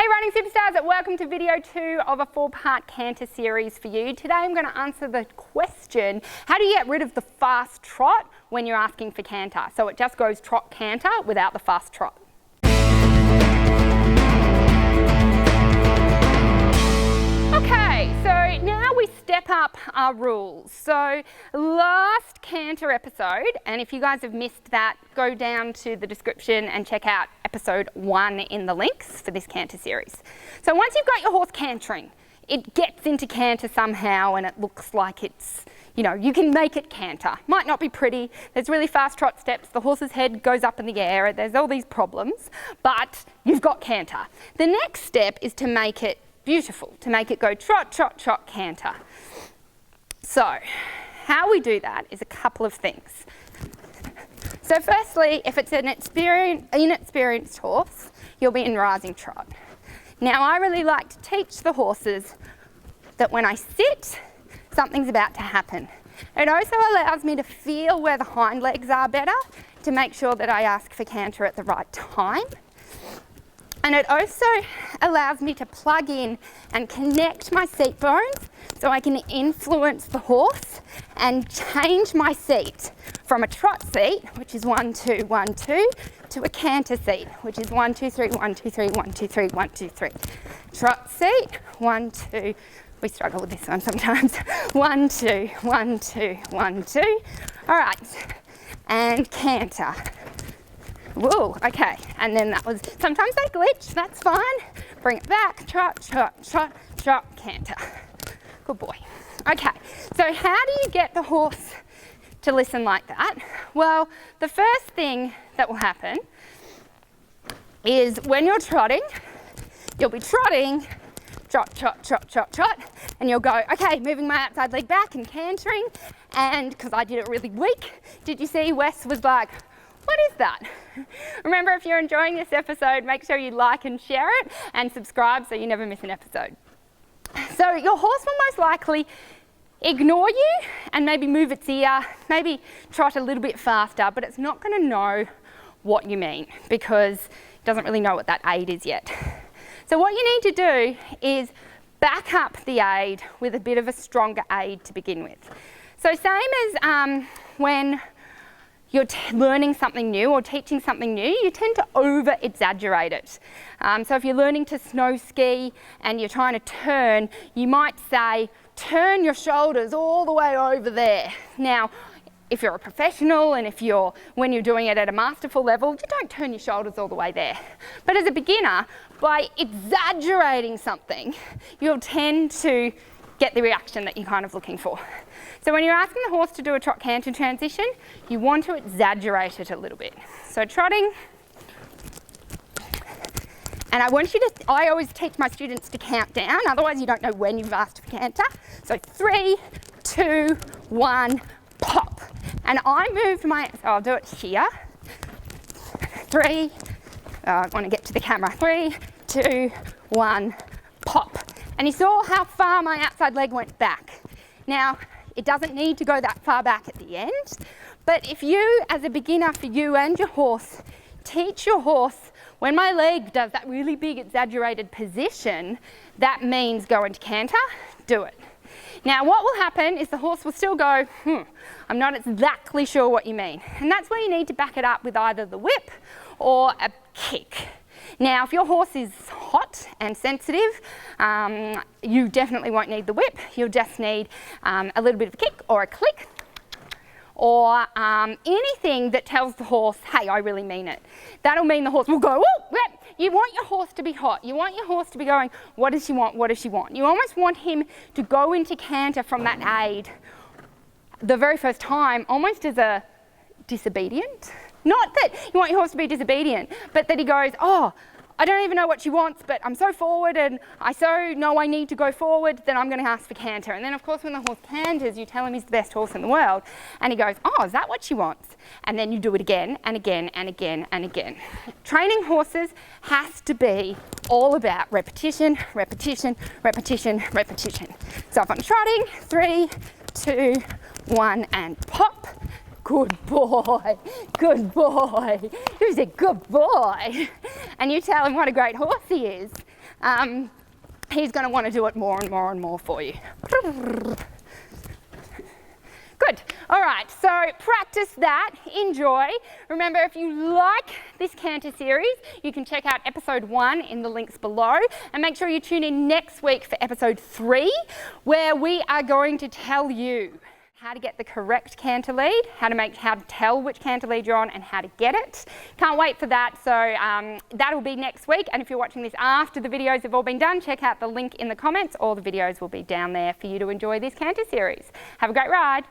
Hey riding superstars, welcome to video 2 of a 4-part canter series for you. Today I'm going to answer the question, how do you get rid of the fast trot when you're asking for canter? So it just goes trot canter without the fast trot. Okay, so now we step up our rules. So last canter episode, and if you guys have missed that, go down to the description and check out episode 1 in the links for this canter series. So once you've got your horse cantering, it gets into canter somehow and it looks like it's, you know, you can make it canter. Might not be pretty, there's really fast trot steps, the horse's head goes up in the air, there's all these problems, but you've got canter. The next step is to make it beautiful, to make it go trot, trot, trot, canter. So how we do that is a couple of things. So firstly, if it's an inexperienced horse, you'll be in rising trot. Now I really like to teach the horses that when I sit, something's about to happen. It also allows me to feel where the hind legs are better to make sure that I ask for canter at the right time. And it also allows me to plug in and connect my seat bones so I can influence the horse and change my seat from a trot seat, which is 1, 2, 1, 2, to a canter seat, which is 1, 2, 3, 1, 2, 3, 1, 2, 3, 1, 2, 3. Trot seat, 1, 2, we struggle with this one sometimes. 1, 2, 1, 2, 1, 2. All right, and canter. Whoa, okay, and then that was, sometimes they glitch, that's fine. Bring it back, trot, trot, trot, trot, canter. Good boy. Okay, so how do you get the horse to listen like that? Well, the first thing that will happen is when you're trotting, you'll be trotting, trot, trot, trot, trot, trot, and you'll go, okay, moving my outside leg back and cantering, and because I did it really weak, did you see Wes was like, what is that? Remember, if you're enjoying this episode, make sure you like and share it and subscribe so you never miss an episode. So your horse will most likely ignore you and maybe move its ear, maybe trot a little bit faster, but it's not going to know what you mean because it doesn't really know what that aid is yet. So what you need to do is back up the aid with a bit of a stronger aid to begin with. So same as when you're learning something new or teaching something new, you tend to over-exaggerate it. So if you're learning to snow ski and you're trying to turn, you might say, turn your shoulders all the way over there. Now, if you're a professional and when you're doing it at a masterful level, you don't turn your shoulders all the way there. But as a beginner, by exaggerating something, you'll tend to get the reaction that you're kind of looking for. So when you're asking the horse to do a trot canter transition, you want to exaggerate it a little bit. So trotting, and I always teach my students to count down, otherwise you don't know when you've asked for canter. So 3, 2, 1, pop. And I moved so I'll do it here. 3, I want to get to the camera. 3, 2, 1, pop. And you saw how far my outside leg went back. Now, it doesn't need to go that far back at the end, but if you, as a beginner for you and your horse, teach your horse, when my leg does that really big exaggerated position, that means go into canter, do it. Now, what will happen is the horse will still go, I'm not exactly sure what you mean. And that's where you need to back it up with either the whip or a kick. Now, if your horse is hot and sensitive, you definitely won't need the whip. You'll just need a little bit of a kick or a click or anything that tells the horse, hey, I really mean it. That'll mean the horse will go, oh, yep. You want your horse to be hot. You want your horse to be going, what does she want? What does she want? You almost want him to go into canter from that aid the very first time, almost as a disobedient. Not that you want your horse to be disobedient, but that he goes, oh, I don't even know what she wants, but I'm so forward and I so know I need to go forward, then I'm going to ask for canter. And then, of course, when the horse canters, you tell him he's the best horse in the world. And he goes, oh, is that what she wants? And then you do it again and again and again and again. Training horses has to be all about repetition, repetition, repetition, repetition. So if I'm trotting, 3, 2, 1, and pop. Good boy, good boy. Who's a good boy? And you tell him what a great horse he is. he's going to want to do it more and more and more for you. Good. All right, so practice that, enjoy. Remember, if you like this Canter series, you can check out episode 1 in the links below, and make sure you tune in next week for episode 3, where we are going to tell you how to get the correct canter lead, how to tell which canter lead you're on, and how to get it. Can't wait for that, so that'll be next week. And if you're watching this after the videos have all been done, check out the link in the comments. All the videos will be down there for you to enjoy this canter series. Have a great ride.